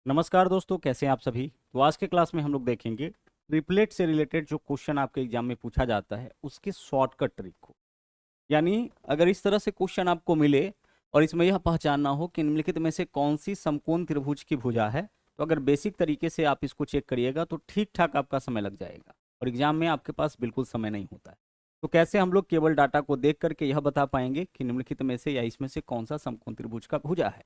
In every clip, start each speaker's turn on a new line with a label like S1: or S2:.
S1: नमस्कार दोस्तों, कैसे हैं आप सभी। तो आज के क्लास में हम लोग देखेंगे ट्रिपलेट से रिलेटेड जो क्वेश्चन आपके एग्जाम में पूछा जाता है उसके शॉर्टकट ट्रिक को। यानी अगर इस तरह से क्वेश्चन आपको मिले और इसमें यह पहचानना हो कि निम्नलिखित में से कौन सी समकोण त्रिभुज की भुजा है, तो अगर बेसिक तरीके से आप इसको चेक करिएगा तो ठीक ठाक आपका समय लग जाएगा और एग्जाम में आपके पास बिल्कुल समय नहीं होता है। तो कैसे हम लोग केवल डाटा को देख करके यह बता पाएंगे कि निम्नलिखित में से या इसमें से कौन सा समकोण त्रिभुज का भुजा है।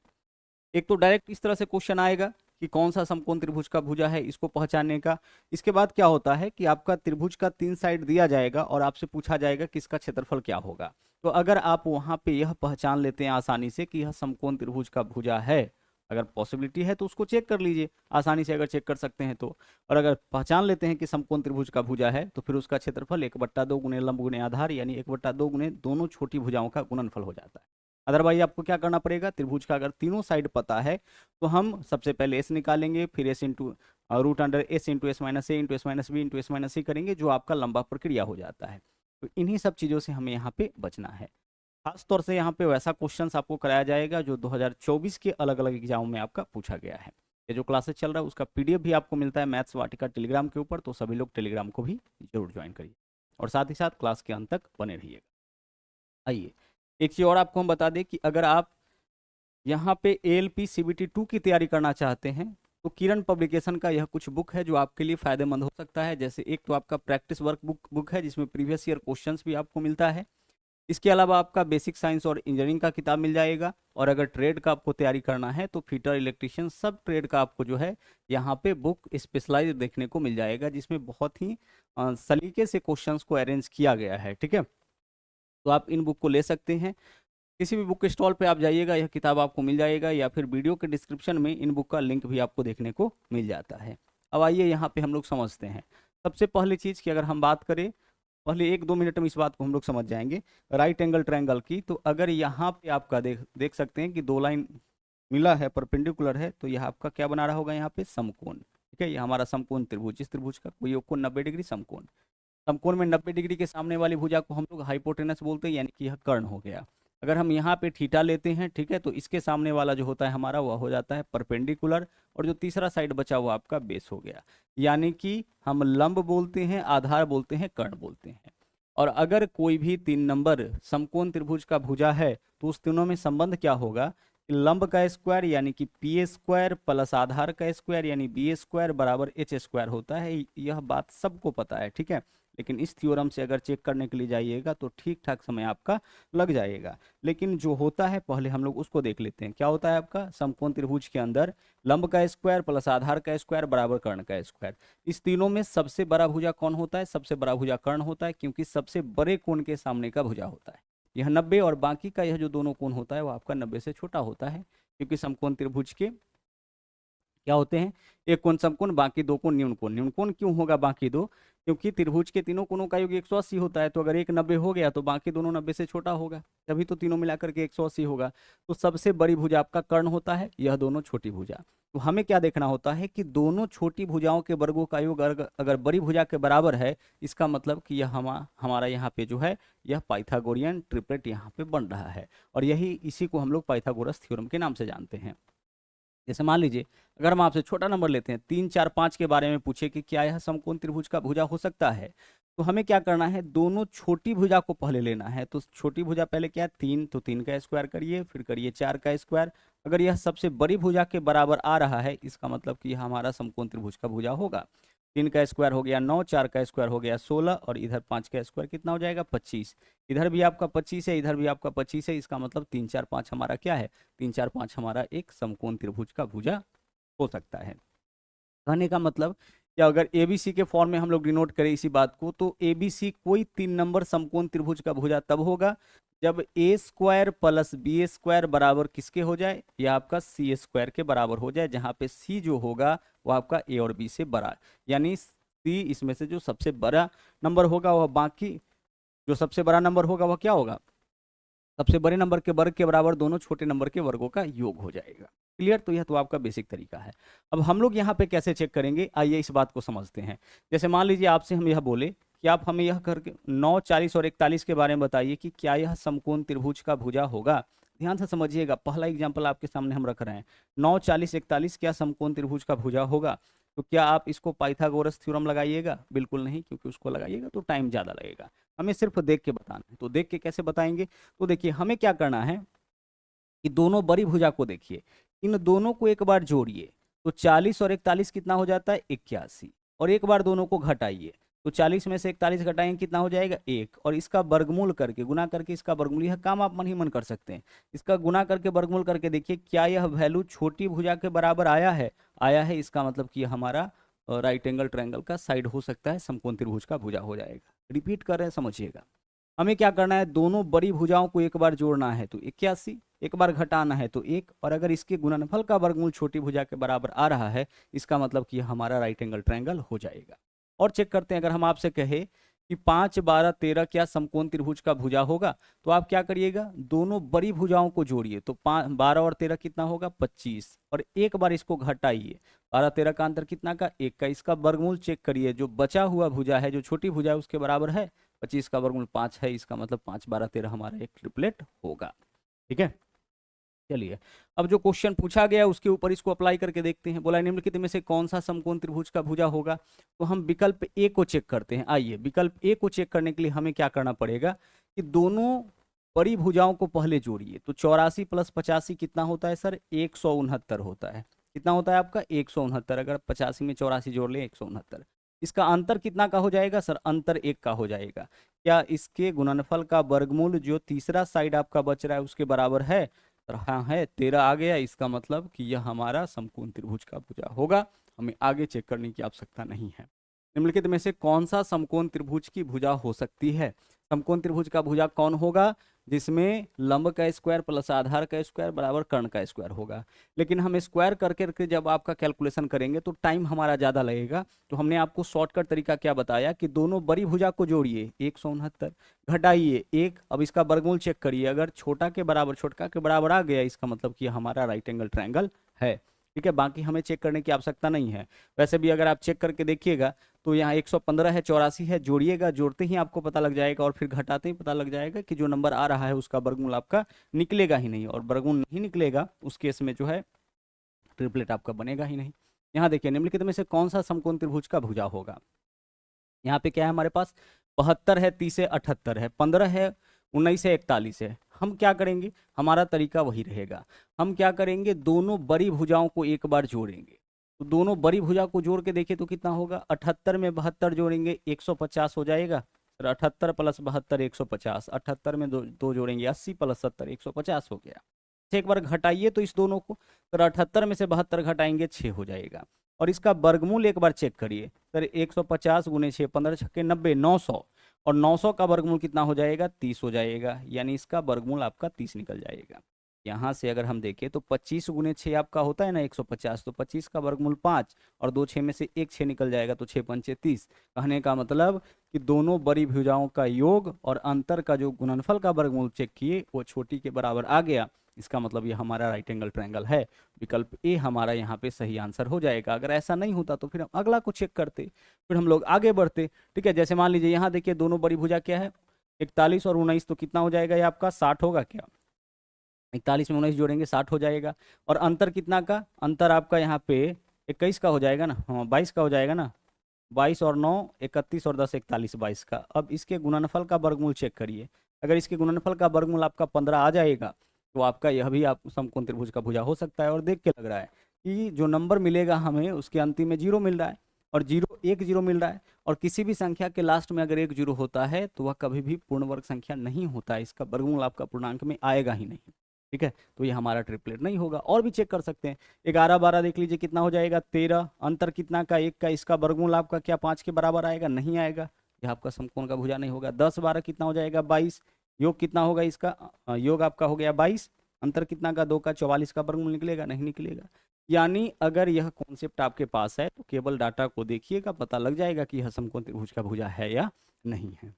S1: एक तो डायरेक्ट इस तरह से क्वेश्चन आएगा कि कौन सा समकोण त्रिभुज का भुजा है, इसको पहचानने का। इसके बाद क्या होता है कि आपका त्रिभुज का 3 साइड दिया जाएगा और आपसे पूछा जाएगा कि इसका क्षेत्रफल क्या होगा। तो अगर आप वहां पे यह पहचान लेते हैं आसानी से कि यह समकोण त्रिभुज का भुजा है, अगर पॉसिबिलिटी है तो उसको चेक कर लीजिए आसानी से, अगर चेक कर सकते हैं तो। और अगर पहचान लेते हैं कि समकोण त्रिभुज का भुजा है तो फिर उसका क्षेत्रफल 1/2 गुणे लंब गुणे आधार यानी 1/2 गुणे दोनों छोटी भुजाओं का गुणनफल हो जाता है। अदरवाइज आपको क्या करना पड़ेगा, त्रिभुज का अगर तीनों साइड पता है तो हम सबसे पहले एस निकालेंगे, फिर S into root under S into S minus A into S minus B into S minus C करेंगे, जो आपका लंबा प्रक्रिया हो जाता है। तो इन्हीं सब चीज़ों से हमें यहाँ पे बचना है। खास तौर से यहाँ पे वैसा क्वेश्चन आपको कराया जाएगा जो 2024 के अलग अलग एग्जाम में आपका पूछा गया है। ये जो क्लासेस चल रहा है उसका पीडीएफ भी आपको मिलता है मैथ्स वाटिका टेलीग्राम के ऊपर, तो सभी लोग टेलीग्राम को भी जरूर ज्वाइन करिए और साथ ही साथ क्लास के अंत तक बने रहिएगा। आइए एक चीज़ और आपको हम बता दें कि अगर आप यहाँ पे ALP CBT 2 की तैयारी करना चाहते हैं तो किरण पब्लिकेशन का यह कुछ बुक है जो आपके लिए फायदेमंद हो सकता है। जैसे एक तो आपका प्रैक्टिस वर्क बुक है जिसमें प्रीवियस ईयर क्वेश्चंस भी आपको मिलता है। इसके अलावा आपका बेसिक साइंस और इंजीनियरिंग का किताब मिल जाएगा। और अगर ट्रेड का आपको तैयारी करना है तो फिटर, इलेक्ट्रिशियन, सब ट्रेड का आपको जो है यहाँ पे बुक स्पेशलाइज देखने को मिल जाएगा, जिसमें बहुत ही सलीके से क्वेश्चंस को अरेंज किया गया है। ठीक है, तो आप इन बुक को ले सकते हैं। किसी भी बुक के स्टॉल पे आप जाइएगा, यह किताब आपको मिल जाएगा, या फिर वीडियो के डिस्क्रिप्शन में इन बुक का लिंक भी आपको देखने को मिल जाता है। अब आइए यहाँ पे हम लोग समझते हैं। सबसे पहली चीज़ की अगर हम बात करें, पहले 1-2 मिनट में इस बात को हम लोग समझ जाएंगे राइट एंगल ट्रायंगल की। तो अगर यहाँ पे आपका देख सकते हैं कि दो लाइन मिला है, परपेंडिकुलर है, तो यह आपका क्या बना रहा होगा यहाँ पे समकोण। ठीक है, ये हमारा समकोण त्रिभुज, इस त्रिभुज का कोई कोण 90 डिग्री समकोण। समकोण में 90 डिग्री के सामने वाली भुजा को हम लोग हाइपोटेनस बोलते हैं, यानी कि यह कर्ण हो गया। अगर हम यहाँ पे थीटा लेते हैं, ठीक है, तो इसके सामने वाला जो होता है हमारा वह हो जाता है परपेंडिकुलर, और जो तीसरा साइड बचा हुआ आपका बेस हो गया। यानी कि हम लंब बोलते हैं, आधार बोलते हैं, कर्ण बोलते हैं। और अगर कोई भी 3 नंबर समकोण त्रिभुज का भुजा है तो उस तीनों में संबंध क्या होगा कि लंब का स्क्वायर यानी कि पी स्क्वायर प्लस आधार का स्क्वायर यानी बी स्क्वायर बराबर एच स्क्वायर होता है। यह बात सबको पता है, ठीक है। लेकिन इस थ्योरम से अगर चेक करने के लिए जाइएगा तो ठीक ठाक समय आपका लग जाएगा। लेकिन जो होता है पहले हम लोग उसको देख लेते हैं। क्या होता है आपका समकोण त्रिभुज के अंदर लंब का स्क्वायर प्लस आधार का स्क्वायर बराबर कर्ण का स्क्वायर। इस तीनों में सबसे बड़ा भुजा कौन होता है? सबसे बड़ा भुजा कर्ण होता है, क्योंकि सबसे बड़े कोण के सामने का भुजा होता है यह 90, और बाकी का यह जो दोनों कोण होता है वो आपका 90 से छोटा होता है। क्योंकि समकोण त्रिभुज के क्या होते हैं? एक कोण समकोण, बाकी दो कोण न्यून कोण। न्यून कोण क्यों होगा बाकी दो? क्योंकि त्रिभुज के तीनों कोणों का योग 180 होता है, तो अगर एक 90 हो गया तो बाकी दोनों 90 से छोटा होगा, तभी तो तीनों मिलाकर के 180 होगा। तो सबसे बड़ी भुजा आपका कर्ण होता है, यह दोनों छोटी भुजा। तो हमें क्या देखना होता है कि दोनों छोटी भुजाओं के वर्गों का योग अगर बड़ी भुजा के बराबर है, इसका मतलब कि यह हमारा यहाँ पे जो है यह पाइथागोरियन ट्रिपलेट यहाँ पे बन रहा है। और यही इसी को हम लोग पाइथागोरस थ्योरम के नाम से जानते हैं। जैसे मान लीजिए अगर हम आपसे छोटा नंबर लेते हैं, 3, 4, 5 के बारे में पूछे कि क्या यह समकोण त्रिभुज का भुजा हो सकता है, तो हमें क्या करना है? दोनों छोटी भुजा को पहले लेना है। तो छोटी भुजा पहले क्या है? 3, तो 3 का स्क्वायर करिए, फिर करिए 4 का स्क्वायर। अगर यह सबसे बड़ी भुजा के बराबर आ रहा है, इसका मतलब कि यह हमारा समकोण त्रिभुज का भुजा होगा। 3 का स्क्वायर हो गया 9, 4 का स्क्वायर हो गया 16, और इधर 5 का स्क्वायर कितना हो जाएगा? 25। इधर भी आपका 25 है, इधर भी आपका 25 है, इसका मतलब 3, 4, 5 हमारा क्या है? 3, 4, 5 हमारा एक समकोण त्रिभुज का भुजा हो सकता है। कहने का मतलब कि अगर ABC के फॉर्म में हम लोग डिनोट करें इसी बात को, तो ABC कोई 3 नंबर समकोण त्रिभुज का भुजा तब होगा जब ए स्क्वायर प्लस बी स्क्वायर बराबर किसके हो जाए? यह आपका सी स्क्वायर के बराबर हो जाए, जहां पे सी जो होगा वो आपका ए और बी से बड़ा, यानी सी इसमें से जो सबसे बड़ा नंबर होगा वह बाकी जो सबसे बड़ा नंबर होगा वह क्या होगा? सबसे बड़े नंबर के वर्ग के बराबर दोनों छोटे नंबर के वर्गों का योग हो जाएगा। क्लियर? तो यह तो आपका बेसिक तरीका है। अब हम लोग यहाँ पे कैसे चेक करेंगे, आइए इस बात को समझते हैं। जैसे मान लीजिए आपसे हम यह बोले कि आप हमें यह करके 9, 40 और 41 के बारे में बताइए कि क्या यह समकोण त्रिभुज का भुजा होगा। ध्यान से समझिएगा, पहला एग्जाम्पल आपके सामने हम रख रहे हैं, 9, 40, 41 क्या समकोण त्रिभुज का भुजा होगा? तो क्या आप इसको पाइथागोरस थ्योरम लगाइएगा? बिल्कुल नहीं, क्योंकि उसको लगाइएगा तो टाइम ज़्यादा लगेगा। हमें सिर्फ देख के बताना है। तो देख के कैसे बताएंगे? तो देखिए, हमें क्या करना है कि दोनों बड़ी भुजा को देखिए, इन दोनों को एक बार जोड़िए, तो 40 और 41 कितना हो जाता है? 81। और एक बार दोनों को घटाइए, तो 40 में से 41 घटाएंगे कितना हो जाएगा? 1। और इसका वर्गमूल करके, गुना करके इसका वर्गमूल, यह काम आप मन ही मन कर सकते हैं। इसका गुना करके वर्गमूल करके देखिए क्या यह वैल्यू छोटी भुजा के बराबर आया है? आया है। इसका मतलब कि हमारा राइट एंगल ट्रायंगल का साइड हो सकता है, समकोण त्रिभुज का भुजा हो जाएगा। रिपीट कर रहे हैं, समझिएगा। हमें क्या करना है? दोनों बड़ी भुजाओं को एक बार जोड़ना है तो 81, एक बार घटाना है तो 1, और अगर इसके गुणनफल का वर्गमूल छोटी भुजा के बराबर आ रहा है, इसका मतलब कि हमारा राइट एंगल ट्रायंगल हो जाएगा। और चेक करते हैं, अगर हम आपसे कहे कि 5, 12, 13 क्या समकोण त्रिभुज का भुजा होगा, तो आप क्या करिएगा? दोनों बड़ी भुजाओं को जोड़िए, तो 12 और 13 कितना होगा? 25, और एक बार इसको घटाइए, 12, 13 का अंतर कितना का? 1 का। इसका वर्गमूल चेक करिए, जो बचा हुआ भुजा है, जो छोटी भुजा है, उसके बराबर है। 25 का वर्गमूल 5 है, इसका मतलब 5, 12, 13 हमारा एक ट्रिपलेट होगा। ठीक है, चलिए अब जो क्वेश्चन पूछा गया उसके ऊपर इसको अप्लाई करके देखते हैं। बोला निम्नलिखित में से कौन सा समकोण त्रिभुज का भुजा होगा? तो हम विकल्प ए को चेक करते हैं। आइए, विकल्प ए को चेक करने के लिए हमें क्या करना पड़ेगा कि दोनों बड़ी भुजाओं को पहले जोड़िए। तो 84 प्लस 85 कितना होता है सर? 169 होता है। कितना होता है आपका? 169। अगर 85 में 84 जोड़ ले, 169। इसका अंतर कितना का हो जाएगा सर? अंतर 1 का हो जाएगा। क्या इसके गुणनफल का वर्गमूल जो तीसरा साइड आपका बच रहा है उसके बराबर है? सर हाँ है, 13 आ गया। इसका मतलब कि यह हमारा समकोण त्रिभुज का भुजा होगा। हमें आगे चेक करने की आवश्यकता नहीं है। निम्नलिखित में से कौन सा समकोण त्रिभुज की भुजा हो सकती है? समकोण त्रिभुज का भुजा कौन होगा? जिसमें लंब का स्क्वायर प्लस आधार का स्क्वायर बराबर कर्ण का स्क्वायर होगा। लेकिन हम स्क्वायर करके जब आपका कैलकुलेशन करेंगे तो टाइम हमारा ज़्यादा लगेगा। तो हमने आपको शॉर्टकट तरीका क्या बताया कि दोनों बड़ी भुजा को जोड़िए, 169, घटाइए 1। अब इसका वर्गमूल चेक करिए, अगर छोटा के बराबर आ गया, इसका मतलब कि हमारा राइट एंगल ट्रायंगल है। ठीक है, बाकी हमें चेक करने की आवश्यकता नहीं है। वैसे भी अगर आप चेक करके देखिएगा तो यहाँ 115 है, 84 है, जोड़िएगा, जोड़ते ही आपको पता लग जाएगा, और फिर घटाते ही पता लग जाएगा कि जो नंबर आ रहा है उसका वर्गमूल आपका निकलेगा ही नहीं। और वर्गमूल नहीं निकलेगा उस केस में जो है ट्रिपलेट आपका बनेगा ही नहीं। यहाँ देखिए, निम्नलिखित में से कौन सा समकोण त्रिभुज का भुजा होगा? यहाँ पे क्या है हमारे पास? 72 है, 30 है, 78 है, 15 है, 19 है, 41 है। हम क्या करेंगे? हमारा तरीका वही रहेगा। हम क्या करेंगे? दोनों बड़ी भुजाओं को एक बार जोड़ेंगे। तो दोनों बड़ी भुजा को जोड़ के देखिए तो कितना होगा? 78 में 72 जोड़ेंगे, 150 हो जाएगा। फिर 78 प्लस 72, 150। 78 में दो जोड़ेंगे, 80 प्लस 70, 150 हो गया। एक बार घटाइए तो इस दोनों को, तो 78 में से 72 घटाएंगे, 6 हो जाएगा। और इसका वर्गमूल एक बार चेक करिए सर, 150 गुने 6, 15 छक्के 90, 900। और 900 का वर्गमूल कितना हो जाएगा? 30 हो जाएगा। यानी इसका वर्गमूल आपका 30 निकल जाएगा। यहाँ से अगर हम देखें तो 25 गुने 6 आपका होता है ना 150, तो 25 का वर्गमूल 5, और 2 6 में से 1 6 निकल जाएगा, तो 6 पंचे 30। कहने का मतलब कि दोनों बड़ी भुजाओं का योग और अंतर का जो गुणनफल का वर्गमूल चेक किए वो छोटी के बराबर आ गया। इसका मतलब ये हमारा राइट एंगल ट्रायंगल है। विकल्प ए हमारा यहाँ पे सही आंसर हो जाएगा। अगर ऐसा नहीं होता तो फिर हम अगला को चेक करते, फिर हम लोग आगे बढ़ते। ठीक है, जैसे मान लीजिए यहाँ देखिए दोनों बड़ी भुजा क्या है? 41 और 19, तो कितना हो जाएगा ये आपका? 60 होगा क्या? 41 में 19 जोड़ेंगे, 60 हो जाएगा। और अंतर कितना का? अंतर आपका यहाँ पे 21 का हो जाएगा ना, हाँ 22 का हो जाएगा ना। 22 और 9 31 और 10 41, 22 का। अब इसके गुणनफल का वर्गमूल चेक करिए। अगर इसके गुणनफल का वर्गमूल आपका 15 आ जाएगा तो आपका यह भी आप समकोण त्रिभुज का भुजा हो सकता है। और देख के लग रहा है कि जो नंबर मिलेगा हमें उसके अंतिम में 0 मिल रहा है, और 1 0 मिल रहा है। और किसी भी संख्या के लास्ट में अगर 1 0 होता है तो वह कभी भी पूर्ण वर्ग संख्या नहीं होता है, इसका वर्गमूल आपका पूर्णांक में आएगा ही नहीं। ठीक है, तो ये हमारा ट्रिपलेट नहीं होगा। और भी चेक कर सकते हैं, 11 12 देख लीजिए कितना हो जाएगा? 13। अंतर कितना का? 1 का। इसका वर्गमूल आपका क्या 5 के बराबर आएगा? नहीं आएगा, यह आपका समकोण का भुजा नहीं होगा। 10 12 कितना हो जाएगा? 22। योग कितना होगा इसका? योग आपका हो गया 22। अंतर कितना का? 2 का। 44 का वर्गमूल निकलेगा? नहीं निकलेगा। यानी अगर यह कॉन्सेप्ट आपके पास है तो केवल डाटा को देखिएगा, पता लग जाएगा कि यह समकोण त्रिभुज का भुजा है या नहीं है।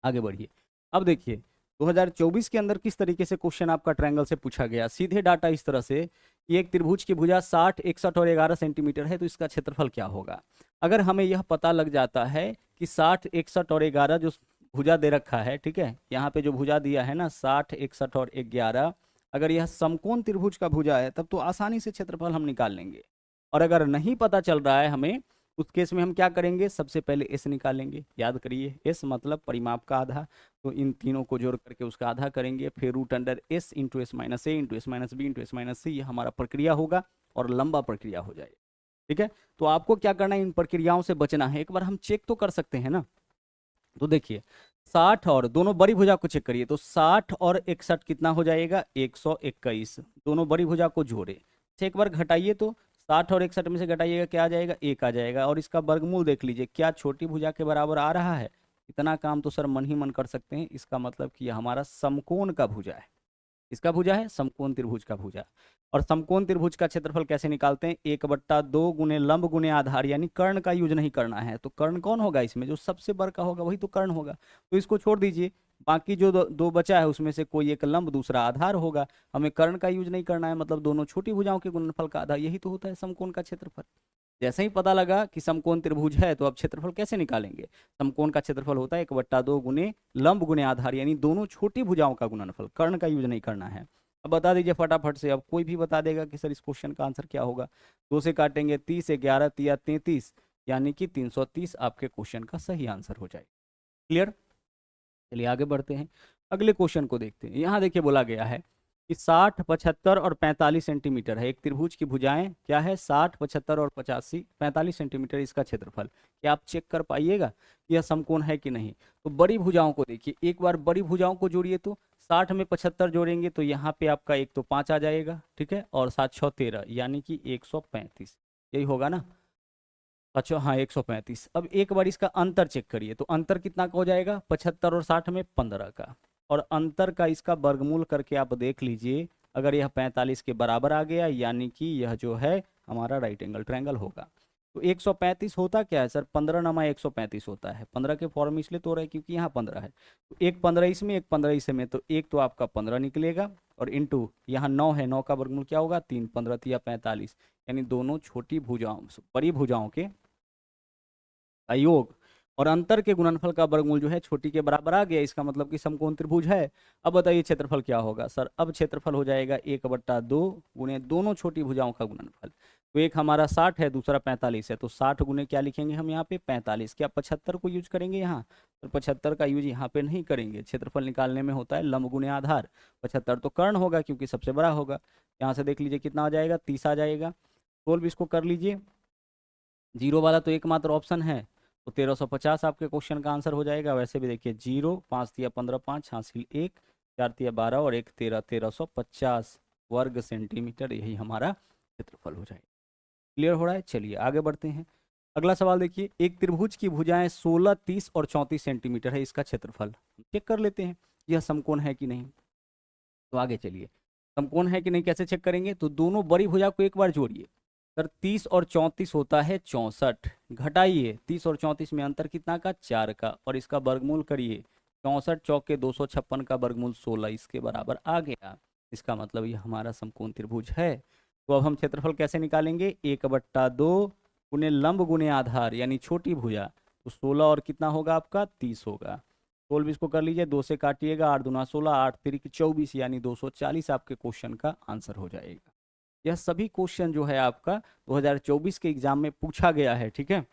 S1: आगे बढ़िए। अब देखिए 2024 के अंदर किस तरीके से क्वेश्चन आपका ट्रायंगल से पूछा गया। सीधे डाटा इस तरह से कि एक त्रिभुज की भुजा 60, 61 और 11 सेंटीमीटर है, तो इसका क्षेत्रफल क्या होगा? अगर हमें यह पता लग जाता है कि 60, 61 और 11 जो भुजा दे रखा है, ठीक है, यहाँ पे जो भुजा दिया है ना 60, 61 और 11, अगर यह समकोण त्रिभुज का भुजा है तब तो आसानी से क्षेत्रफल हम निकाल लेंगे। और अगर नहीं पता चल रहा है हमें, उस केस में हम क्या करेंगे, सबसे पहले एस निकालेंगे। याद करिए, एस मतलब परिमाप का आधा, तो इन तीनों को जोड़ करके उसका आधा करेंगे, फिर root under S into S minus A into S minus B into S minus C, ये हमारा प्रक्रिया होगा और लंबा प्रक्रिया हो जाएगा। ठीक है, तो आपको क्या करना है, इन प्रक्रियाओं से बचना है। एक बार हम चेक तो कर सकते हैं ना, तो देखिए 60 और दोनों बड़ी भुजा को चेक करिए, तो 60 और 61 कितना हो जाएगा, 121। दोनों बड़ी भुजा को जोड़े, एक बार घटाइए तो 60 और 61 में से घटाइएगा क्या आ जाएगा, 1 आ जाएगा। और इसका वर्गमूल देख लीजिए, क्या छोटी भुजा के बराबर आ रहा है। इतना काम तो सर मन ही मन कर सकते हैं। इसका मतलब कि यह हमारा समकोण का भुजा है। इसका भुजा है समकोण त्रिभुज का भुजा। और समकोण त्रिभुज का क्षेत्रफल कैसे निकालते हैं, 1/2 गुने लंब गुने आधार, यानी कर्ण का यूज नहीं करना है। तो कर्ण कौन होगा इसमें, जो सबसे बड़ा का होगा वही तो कर्ण होगा। तो इसको छोड़ दीजिए, बाकी जो दो बचा है उसमें से कोई एक लंब दूसरा आधार होगा। हमें कर्ण का यूज नहीं करना है, मतलब दोनों छोटी भुजाओं के गुणनफल का आधार, यही तो होता है समकोण का क्षेत्रफल। जैसे ही पता लगा कि समकोण त्रिभुज है, तो अब क्षेत्रफल कैसे निकालेंगे। समकोण का क्षेत्रफल होता है 1/2 गुने लंब गुने आधार, यानी दोनों छोटी भुजाओं का गुणनफल। कर्ण का यूज नहीं करना है। अब बता दीजिए फटाफट से, अब कोई भी बता देगा कि सर इस क्वेश्चन का आंसर क्या होगा। 2 से काटेंगे 30, 11 तिया 33, यानी कि 330 आपके क्वेश्चन का सही आंसर हो जाएगा। क्लियर, चलिए आगे बढ़ते हैं, अगले क्वेश्चन को देखते हैं। यहाँ देखिए बोला गया है कि 60, 75 और 45 सेंटीमीटर है। एक त्रिभुज की भुजाएं क्या है, 60, 75 और 45 सेंटीमीटर इसका क्षेत्रफल। क्या आप चेक कर पाइएगा कि यह समकोण है कि नहीं। तो बड़ी भुजाओं को देखिए, एक बार बड़ी भुजाओं को जोड़िए, तो 60 में 75 जोड़ेंगे तो यहाँ पे आपका एक तो 5 आ जाएगा, ठीक है, और 7 6 13, यानी कि 135, यही होगा ना। अच्छा हाँ 135। अब एक बार इसका अंतर चेक करिए, तो अंतर कितना का हो जाएगा, 75 और 60 में 15 का। और अंतर का इसका वर्गमूल करके आप देख लीजिए, अगर यह 45 के बराबर आ गया, यानी कि यह जो है हमारा राइट एंगल ट्रायंगल होगा। तो 135 होता क्या है सर, 15 नमा 135 होता है। 15 के फॉर्म इसलिए तो रहा है क्योंकि यहाँ 15 है, तो एक 15 इसमें एक 15 इसमें, तो एक तो आपका 15 निकलेगा, और इंटू यहाँ 9 है, 9 का वर्गमूल क्या होगा, 3, 15 या 45, यानी दोनों छोटी भुजाओं बड़ी भुजाओं के योग और अंतर के गुणनफल का वर्गमूल जो है छोटी के बराबर आ गया। इसका मतलब कि समकोण त्रिभुज है। अब बताइए क्षेत्रफल क्या होगा सर, अब क्षेत्रफल हो जाएगा 1/2 गुणे दोनों छोटी भुजाओं का गुणनफल। तो एक हमारा 60 है, दूसरा 45 है, तो 60 गुने क्या लिखेंगे हम यहाँ पे 45। क्या 75 को यूज करेंगे यहाँ, तो 75 का यूज यहाँ पे नहीं करेंगे। क्षेत्रफल निकालने में होता है लंब गुणे आधार। 75 तो कर्ण होगा क्योंकि सबसे बड़ा होगा। यहाँ से देख लीजिए कितना आ जाएगा, 30 आ जाएगा। सोल्व इसको कर लीजिए, जीरो वाला तो एकमात्र ऑप्शन है, तो 1350 आपके क्वेश्चन का आंसर हो जाएगा। वैसे भी देखिए 0, 5 तिया 15, 5 हासिल 1, 4 तिया 12 और 1 13, 1350 वर्ग सेंटीमीटर, यही हमारा क्षेत्रफल हो जाएगा। क्लियर हो रहा है, चलिए आगे बढ़ते हैं। अगला सवाल देखिए, एक त्रिभुज की भुजाएं 16, 30 और 34 सेंटीमीटर है, इसका क्षेत्रफल चेक कर लेते हैं यह समकोण है कि नहीं। तो आगे चलिए, समकोण है कि नहीं कैसे चेक करेंगे, तो दोनों बड़ी भुजा को एक बार जोड़िए। सर 30 और 34 होता है 64, घटाइए 30 और 34 में अंतर कितना का, 4 का, और इसका वर्गमूल करिए। 64 चौके 256 का वर्गमूल 16, इसके बराबर आ गया। इसका मतलब ये हमारा समकोण त्रिभुज है। तो अब हम क्षेत्रफल कैसे निकालेंगे, 1/2 गुने लंब गुने आधार, यानी छोटी भुजा, तो 16 और कितना होगा आपका 30 होगा। सोल्व इसको कर लीजिए, 2 से काटिएगा, 8 दूना 16, 8 तिरिक 24, यानी 240 आपके क्वेश्चन का आंसर हो जाएगा। यह सभी क्वेश्चन जो है आपका 2024 के एग्जाम में पूछा गया है, ठीक है।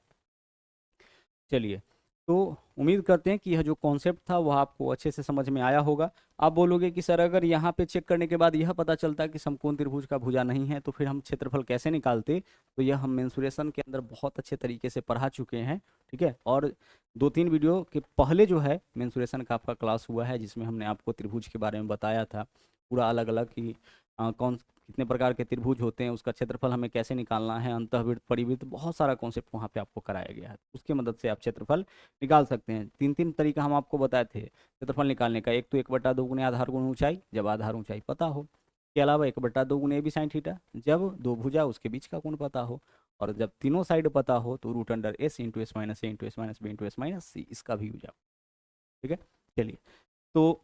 S1: चलिए, तो उम्मीद करते हैं कि यह जो कॉन्सेप्ट था वह आपको अच्छे से समझ में आया होगा। आप बोलोगे कि सर अगर यहाँ पे चेक करने के बाद यह पता चलता कि समकोण त्रिभुज का भुजा नहीं है, तो फिर हम क्षेत्रफल कैसे निकालते। तो यह हम मेंसुरेशन के अंदर बहुत अच्छे तरीके से पढ़ा चुके हैं, ठीक है। और 2-3 वीडियो के पहले जो है मेंसुरेशन का आपका क्लास हुआ है, जिसमें हमने आपको त्रिभुज के बारे में बताया था पूरा अलग अलग कि कौन कितने प्रकार के त्रिभुज होते हैं, उसका क्षेत्रफल हमें कैसे निकालना है, अंतःवृत्त परिवृत्त, बहुत सारा कॉन्सेप्ट वहाँ पे आपको कराया गया है। उसकी मदद से आप क्षेत्रफल निकाल सकते हैं। 3 तरीका हम आपको बताए थे क्षेत्रफल निकालने का। एक तो 1/2 गुने आधार गुणे ऊंचाई, जब आधार ऊंचाई पता हो। के अलावा 1/2 गुने AB sin थीटा, जब दो भुजा उसके बीच का कोण पता हो। और जब तीनों साइड पता हो तो root under S into S minus A into S minus B into S minus C, इसका भी यूज आप, ठीक है। चलिए, तो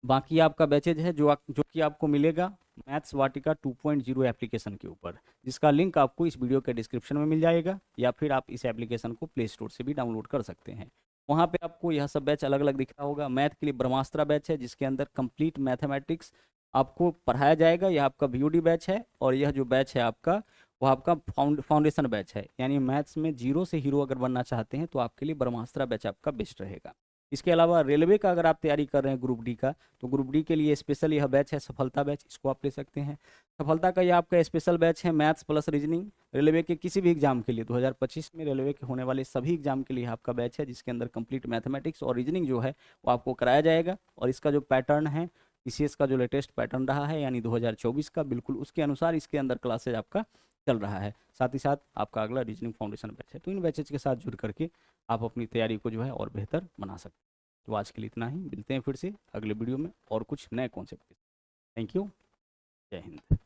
S1: बाकी आपका बैचेज है जो कि आपको मिलेगा मैथ्स वाटिका 2.0 एप्लीकेशन के ऊपर, जिसका लिंक आपको इस वीडियो के डिस्क्रिप्शन में मिल जाएगा, या फिर आप इस एप्लीकेशन को प्ले स्टोर से भी डाउनलोड कर सकते हैं। वहाँ पे आपको यह सब बैच अलग अलग दिख रहा होगा। मैथ के लिए ब्रह्मास्त्र बैच है जिसके अंदर कंप्लीट मैथमेटिक्स आपको पढ़ाया जाएगा, यह आपका बीओडी बैच है। और यह जो बैच है आपका वो आपका फाउंडेशन बैच है, यानी मैथ्स में जीरो से हीरो अगर बनना चाहते हैं तो आपके लिए ब्रह्मास्त्र बैच आपका बेस्ट रहेगा। इसके अलावा रेलवे का अगर आप तैयारी कर रहे हैं ग्रुप डी का, तो ग्रुप डी के लिए स्पेशल यह बैच है सफलता बैच, इसको आप ले सकते हैं। सफलता का यह आपका स्पेशल बैच है मैथ्स प्लस रीजनिंग। रेलवे के किसी भी एग्जाम के लिए 2025 में रेलवे के होने वाले सभी एग्जाम के लिए आपका बैच है, जिसके अंदर कंप्लीट मैथमेटिक्स और रीजनिंग जो है वो आपको कराया जाएगा। और इसका जो पैटर्न है, टीसीएस का जो लेटेस्ट पैटर्न रहा है यानी 2024 का, बिल्कुल उसके अनुसार इसके अंदर क्लासेज आपका चल रहा है। साथ ही साथ आपका अगला रीजनिंग फाउंडेशन बैच है। तो इन बैचेज के साथ जुड़ करके आप अपनी तैयारी को जो है और बेहतर बना सकते हैं। तो आज के लिए इतना ही, मिलते हैं फिर से अगले वीडियो में और कुछ नए कॉन्सेप्ट के साथ। थैंक यू, जय हिंद।